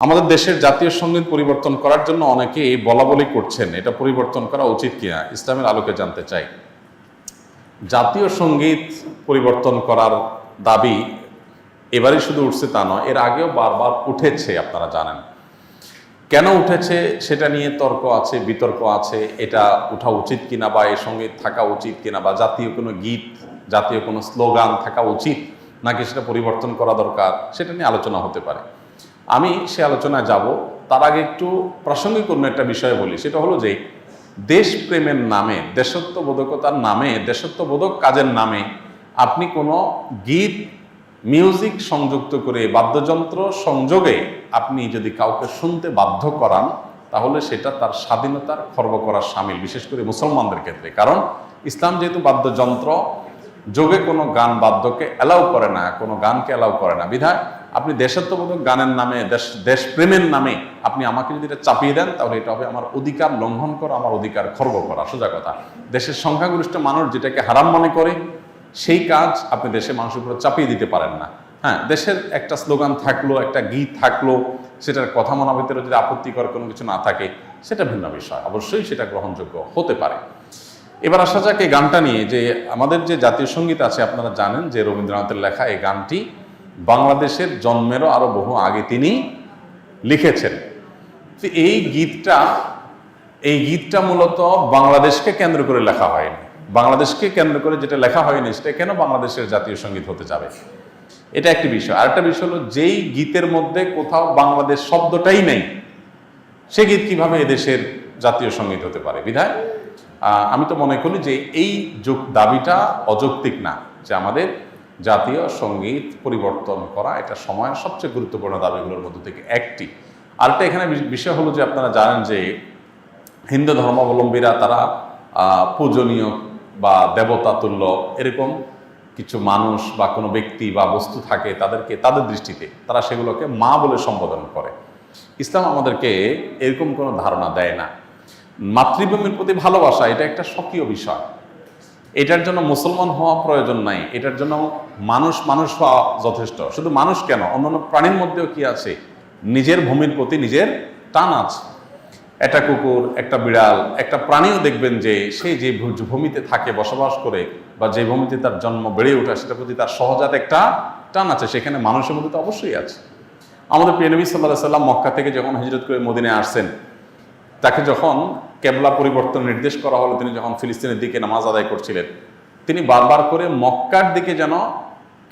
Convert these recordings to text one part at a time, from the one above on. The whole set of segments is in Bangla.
আমাদের দেশের জাতীয় সঙ্গীত পরিবর্তন করার জন্য অনেকেই বলাবলি করছেন, এটা পরিবর্তন করা উচিত কিনা, ইসলামের আলোকে জানতে চাই। জাতীয় সঙ্গীত পরিবর্তন করার দাবি এবারই শুধু উঠছে তা নয়, এর আগেও বারবার উঠেছে, আপনারা জানেন। কেন উঠেছে সেটা নিয়ে তর্ক আছে, বিতর্ক আছে, এটা উঠা উচিত কিনা বা এই সঙ্গীত থাকা উচিত কিনা, বা জাতীয় কোনো গীত, জাতীয় কোনো স্লোগান থাকা উচিত নাকি সেটা পরিবর্তন করা দরকার, সেটা নিয়ে আলোচনা হতে পারে। আমি সে আলোচনায় যাব, তার আগে একটু প্রাসঙ্গিক অন্য একটা বিষয় বলি। সেটা হলো যে দেশপ্রেমের নামে, দেশত্ববোধকতার নামে, দেশত্ববোধক কাজের নামে আপনি কোনো গীত, মিউজিক সংযুক্ত করে, বাদ্যযন্ত্র সংযোগে আপনি যদি কাউকে শুনতে বাধ্য করান, তাহলে সেটা তার স্বাধীনতার খর্ব করার শামিল, বিশেষ করে মুসলমানদের ক্ষেত্রে। কারণ ইসলাম যেহেতু বাদ্যযন্ত্র যোগে কোনো গান বাদ্যকে অ্যালাউ করে না, কোনো গানকে অ্যালাউ করে না, বিধায় আপনি দেশাত্মবোধক গানের নামে, দেশপ্রেমের নামে আপনি আমাকে যদি এটা চাপিয়ে দেন, তাহলে এটা হবে আমার অধিকার লঙ্ঘন করা, আমার অধিকার খর্ব করা। সোজা কথা, দেশের সংখ্যাগরিষ্ঠ মানুষ যেটাকে হারাম মনে করে, সেই কাজ আপনি দেশের মানুষের উপরে চাপিয়ে দিতে পারেন না। হ্যাঁ, দেশের একটা স্লোগান থাকলো, একটা গীত থাকলো, সেটার কথা মনের ভিতরে যদি আপত্তিকর কোনো কিছু না থাকে, সেটা ভিন্ন বিষয়, অবশ্যই সেটা গ্রহণযোগ্য হতে পারে। এবার আসা যাক এই গানটা নিয়ে, যে আমাদের যে জাতীয় সঙ্গীত আছে, আপনারা জানেন যে রবীন্দ্রনাথের লেখা এই গানটি বাংলাদেশের জন্মেরও আরো বহু আগে তিনি লিখেছেন। এই গীতটা মূলত বাংলাদেশকে কেন্দ্র করে লেখা হয়নি। বাংলাদেশকে কেন্দ্র করে যেটা লেখা হয়নি, সেটা কেন বাংলাদেশের জাতীয় সঙ্গীত হতে যাবে, এটা একটি বিষয়। আরেকটা বিষয় হলো, যেই গীতের মধ্যে কোথাও বাংলাদেশ শব্দটাই নেই, সে গীত কিভাবে এদেশের জাতীয় সঙ্গীত হতে পারে? বিধায় আমি তো মনে করি যে এই দাবিটা অযৌক্তিক না, যে আমাদের জাতীয় সঙ্গীত পরিবর্তন করা এটা সময়ের সবচেয়ে গুরুত্বপূর্ণ দাবিগুলোর মধ্যে থেকে একটি। আরেকটা এখানে বিষয় হলো যে আপনারা জানেন যে হিন্দু ধর্মাবলম্বীরা তারা পূজনীয় বা দেবতা তুল্য এরকম কিছু মানুষ বা কোনো ব্যক্তি বা বস্তু থাকে, তাদেরকে তাদের দৃষ্টিতে তারা সেগুলোকে মা বলে সম্বোধন করে। ইসলাম আমাদেরকে এরকম কোনো ধারণা দেয় না। মাতৃভূমির প্রতি ভালোবাসা এটা একটা স্বকীয় বিষয়, এটার জন্য মুসলমান হওয়া প্রয়োজন নাই, এটার জন্য মানুষ হওয়া যথেষ্ট। শুধু মানুষ কেন, অন্যান্য প্রাণীর মধ্যেও কি আছে, নিজের ভূমির প্রতি নিজের টান আছে। একটা কুকুর, একটা বিড়াল, একটা প্রাণীও দেখবেন যে সে যে ভূমিতে থাকে, বসবাস করে, বা যে ভূমিতে তার জন্ম বেড়ে ওঠা, সেটার প্রতি তার সহজাত একটা টান আছে। সেখানে মানুষের মধ্যে তো অবশ্যই আছে। আমাদের প্রিয় নবী সাল্লাল্লাহু আলাইহি সাল্লাম মক্কা থেকে যখন হিজরত করে মদিনায় আসছেন, তাকে যখন কেবলা পরিবর্তন নির্দেশ করা হলো, তিনি যখন ফিলিস্তিনের দিকে নামাজ আদায় করছিলেন, তিনি বারবার করে মক্কার দিকে যেন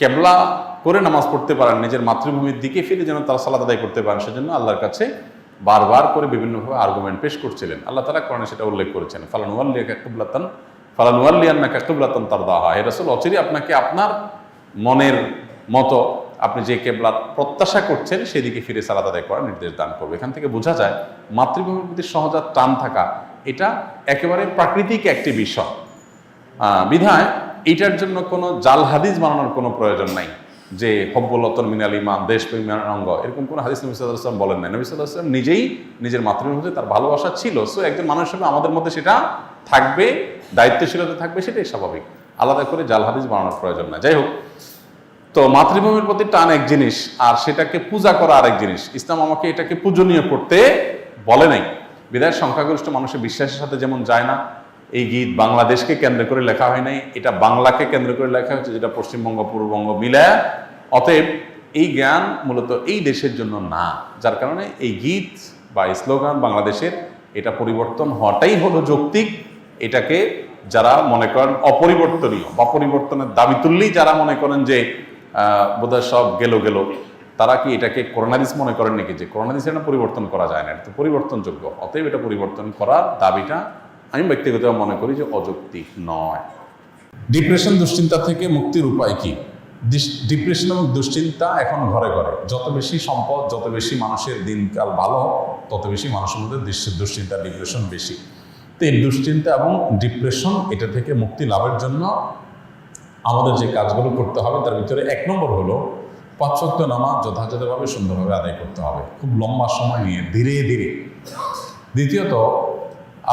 কেবলা করে নামাজ পড়তে পারেন, নিজের মাতৃভূমির দিকে ফিরে যেন তারা সালাত আদায় করতে পারেন, সেজন্য আল্লাহর কাছে বারবার করে বিভিন্নভাবে আর্গুমেন্ট পেশ করছিলেন। আল্লাহ তাআলা কোরআনে সেটা উল্লেখ করেছেন, ফালানুওয়াল্লিয়ান্নাকা কিবলাতান তারদাহা, হে রাসূল, অচিরেই আপনাকে আপনার মনের মতো আপনি যে কেবলার প্রত্যাশা করছেন সেদিকে ফিরে সালাত আদায় করার নির্দেশ দান করবে। এখান থেকে বোঝা যায় মাতৃভূমির প্রতি সহজাত টান থাকা এটা একেবারে প্রাকৃতিক একটি বিষয়। বিধায় এটার জন্য কোনো জাল হাদিস বানানোর কোনো প্রয়োজন নাই, যে হব্বুল্লাতন মিনাল ঈমান, দেশপ্রেমের অঙ্গ, এরকম কোনো হাদিস নবী সাল্লাল্লাহু আলাইহি ওয়াসাল্লাম বলেন নাই। নবী সাল্লাল্লাহু আলাইহি ওয়াসাল্লাম নিজেই নিজের মাতৃভূমিতে তার ভালোবাসা ছিল। সো একজন মানুষ হিসেবে আমাদের মধ্যে সেটা থাকবে, দায়িত্বশীলতা থাকবে, সেটাই স্বাভাবিক। আলাদা করে জাল হাদিস বানানোর প্রয়োজন নাই। যাই হোক, তো মাতৃভূমির প্রতি টান এক জিনিস, আর সেটাকে পূজা করা আরেক জিনিস। ইসলাম আমাকে এটাকে পূজনীয় করতে বলে নাই। বিধায় সংখ্যাগরিষ্ঠ মানুষের বিশ্বাসের সাথে যেমন যায় না, এই গীত বাংলাদেশকে কেন্দ্র করে লেখা হয় নাই, এটা বাংলাকে কেন্দ্র করে লেখা হচ্ছে, যেটা পশ্চিমবঙ্গ পূর্ববঙ্গ মিলায়। অতএব এই জ্ঞান মূলত এই দেশের জন্য না, যার কারণে এই গীত বা স্লোগান বাংলাদেশের এটা পরিবর্তন হওয়াটাই হলো যৌক্তিক। এটাকে যারা মনে করেন অপরিবর্তনীয় বা পরিবর্তনের দাবি তুললেই যারা মনে করেন যে বোধহয় সব গেল, তারা কি এটাকে করোনাদিস মনে করেন নাকি, যে করোনাদিস এটা পরিবর্তন করা যায় না, এটা তো পরিবর্তনযোগ্য। অতএব এটা পরিবর্তন করার দাবিটা আমি ব্যক্তিগতভাবে মনে করি যে অযৌক্তিক নয়। ডিপ্রেশন, দুশ্চিন্তা থেকে মুক্তির উপায় কি? ডিপ্রেশন এবং দুশ্চিন্তা এখন ঘরে ঘরে। যত বেশি সম্পদ, যত বেশি মানুষের দিনকাল ভালো, তত বেশি মানুষের মধ্যে দুশ্চিন্তা, ডিপ্রেশন বেশি। তো এই দুশ্চিন্তা এবং ডিপ্রেশন এটা থেকে মুক্তি লাভের জন্য আমাদের যে কাজগুলো করতে হবে, তার ভিতরে 1 নম্বর হলো 5 ওয়াক্ত নামাজ যথাযথভাবে সুন্দরভাবে আদায় করতে হবে, খুব লম্বা সময় নিয়ে, ধীরে ধীরে। দ্বিতীয়ত,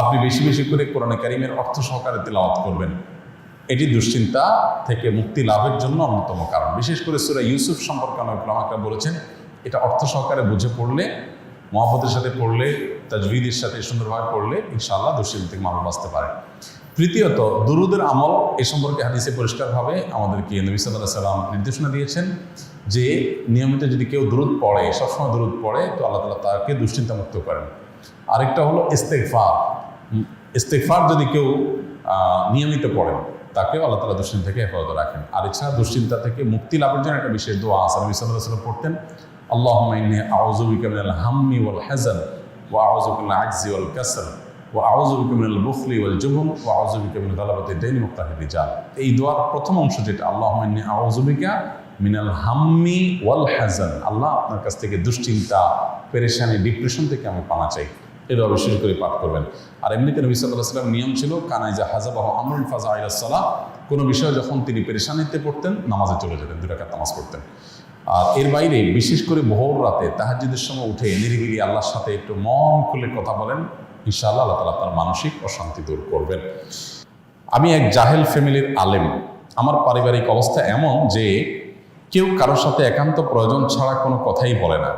আপনি বেশি বেশি করে কোরআনে কারিমের অর্থ সহকারে তেলাওয়াত করবেন। এটি দুশ্চিন্তা থেকে মুক্তি লাভের জন্য অন্যতম কারণ। বিশেষ করে সূরা ইউসুফ সম্পর্কে অনেক উলামারা বলেছেন, এটা অর্থ সহকারে বুঝে পড়লে, মহব্বতের সাথে পড়লে, তাজবিদের সাথে সুন্দরভাবে পড়লে ইনশাআল্লাহ দুশ্চিন্তা থেকে মানুষ বাঁচতে পারে। তৃতীয়ত, দুরুদের আমল। এ সম্পর্কে হাদিসে পরিষ্কারভাবে আমাদেরকে নবী সাল্লাল্লাহু আলাইহি ওয়াসাল্লাম নির্দেশনা দিয়েছেন যে নিয়মিত যদি কেউ দুরুদ পড়ে, সবসময় দুরুদ পড়ে, তো আল্লাহ তাআলা তাকে দুশ্চিন্তা মুক্ত করেন। আরেকটা হলো ইস্তেগফার। ইস্তেগফার যদি কেউ নিয়মিত পড়েন, তাকেও আল্লাহ তাআলা দুশ্চিন্তা থেকে হেফাজত রাখেন। আর এছাড়া দুশ্চিন্তা থেকে মুক্তি লাভের জন্য একটা বিশেষ দোয়া আছে, নবী সাল্লাল্লাহু আলাইহি ওয়াসাল্লাম পড়তেন, আল্লাহুম্মা ইন্নী আউযু বিকা মিনাল হাম্মি ওয়াল হাযান ওয়া আউযু বিকা মিনাল আজজি ওয়াল কাসল ওয়া আউযু বিকা মিনাল বুখলি ওয়াল জুবন ওয়া আউযু বিকা মিন গালাবাতিদ দাইনি ওয়া কাহরির রিজাল। এই দোয়ার প্রথম অংশ যেটা, আল্লাহুম্মা ইন্নী আউযু বিকা মিনাল হাম্মি ওয়াল হাযান, আল্লাহ আপনার কাছ থেকে দুশ্চিন্তা, পেরেশানি, ডিপ্রেশন থেকে আমি পানা চাই, এটা বিশেষ করে পাঠ করবেন। আর এমনিতে নবী সাল্লাল্লাহু আলাইহি ওয়াসাল্লাম নিয়ম ছিল, কানাইজা হাযাবাহু আমরুন ফাযা ইলাস সালাহ, কোনো বিষয়ে যখন তিনি পেরেশানিতে পড়তেন নামাজে চলে যেতেন, 2 রাকাত নামাজ পড়তেন। আর এর বাইরে বিশেষ করে ভোর রাতে তাহাজ্জুদের সময় উঠে নিরিবিলি আল্লাহর সাথে একটু মন খুলে কথা বলেন, ইনশাআল্লাহ আল্লাহ তাআলা আপনার মানসিক অশান্তি দূর করবেন। আমি এক জাহেল ফ্যামিলির আলেম। আমার পারিবারিক অবস্থা এমন যে কেউ কারোর সাথে একান্ত প্রয়োজন ছাড়া কোনো কথাই বলে না।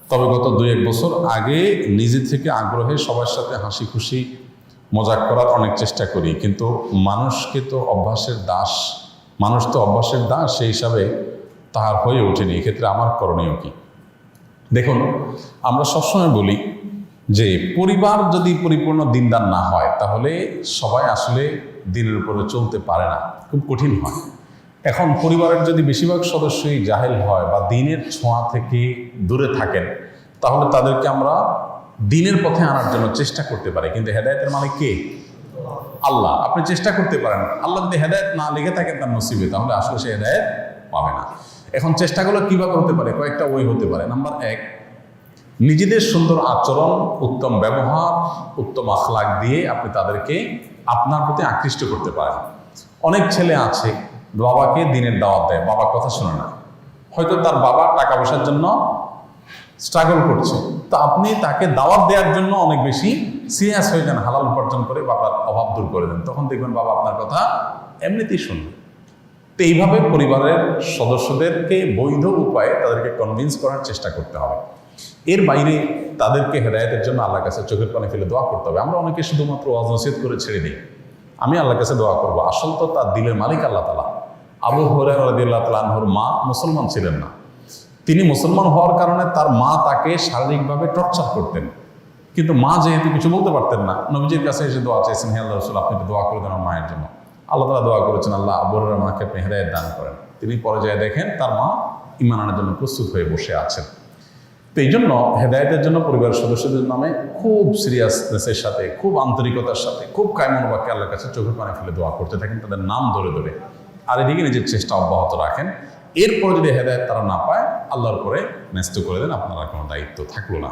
তবে গত 2-1 বছর আগে নিজে থেকে আগ্রহে সবার সাথে হাসি খুশি মজাক করার অনেক চেষ্টা করি, কিন্তু মানুষ তো অভ্যাসের দাস, সেই হিসাবে তাহার হয়ে ওঠেনি। এক্ষেত্রে আমার করণীয় কি? দেখুন, আমরা সবসময় বলি যে পরিবার যদি পরিপূর্ণ দিনদার না হয়, তাহলে সবাই আসলে দিনের উপরে চলতে পারে না, খুব কঠিন হয়। এখন পরিবারের যদি বেশিরভাগ সদস্যই জাহেল হয় বা দিনের ছোঁয়া থেকে দূরে থাকেন, তাহলে তাদেরকে আমরা দিনের পথে আনার জন্য চেষ্টা করতে পারি, কিন্তু হেদায়েতের মালিক কে? আল্লাহ। আপনি চেষ্টা করতে পারেন, আল্লাহ যদি হেদায়েত না লেগে থাকেন তার নসিবে, তাহলে আসলে সে হেদায়েত পাবে না। এখন চেষ্টাগুলো কিভাবে হতে পারে? কয়েকটা ওয়ে হতে পারে। নাম্বার 1, নিজেদের সুন্দর আচরণ, উত্তম ব্যবহার, উত্তম আখলাক দিয়ে আপনি তাদেরকে আপনার প্রতি আকৃষ্ট করতে পারেন। অনেক ছেলে আছে বাবাকে দিনের দাওয়াত দেয়, বাবার কথা শোনে না, হয়তো তার বাবা টাকা পয়সার জন্য স্ট্রাগল করছে, তো আপনি তাকে দাওয়াত দেওয়ার জন্য অনেক বেশি সিরিয়াস হয়ে যান, হালাল উপার্জন করে বাবার অভাব দূর করে দেন, তখন দেখবেন বাবা আপনার কথা এমনিতেই শুনবে। তো এইভাবে পরিবারের সদস্যদেরকে বৈধ উপায়ে তাদেরকে কনভিন্স করার চেষ্টা করতে হবে। এর বাইরে তাদেরকে হেদায়েতের জন্য আল্লাহর কাছে চোখের পানি ফেলে দোয়া করতে হবে। আমরা অনেকে শুধুমাত্র ওয়াজ নসিহত করে ছেড়ে দিই, আমি আল্লাহর কাছে দোয়া করবো। আসল তো তার দিলের মালিক আল্লাহ তাআলা। আবু হুরায়রা রাদিয়াল্লাহু তাআলা আনহুর মা মুসলমান ছিলেন না। তিনি মুসলমান হওয়ার কারণে তার মা তাকে শারীরিকভাবে টর্চার করতেন, কিন্তু মা যেহেতু কিছু বলতে পারতেন না, নবীজির কাছে এসে দোয়া চাইছেন, হে আল্লাহ রাসূল, আপনি একটু দোয়া করে দেন আমার মায়ের জন্য। আল্লাহ তাআলা দোয়া করেছেন, আল্লাহ আবু হুরায়রার মাকে আপনি হেদায়েত দান করেন। তিনি পরে যায় দেখেন তার মা ঈমান আনার জন্য প্রস্তুত হয়ে বসে আছেন। তো এই জন্য হেদায়েতের জন্য পরিবারের সদস্যদের নামে খুব সিরিয়াসনেসের সাথে, খুব আন্তরিকতার সাথে, খুব কায়মন বাক্যে আল্লাহর কাছে চোখের পানি ফেলে দোয়া করতে থাকেন, তাদের নাম ধরে ধরে। আর এদিকে নিজের চেষ্টা অব্যাহত রাখেন। এরপর যদি হেদায়েত তারা না পায়, আল্লাহর পরে ন্যস্ত করে দেন, আপনার কোনো দায়িত্ব থাকলো না।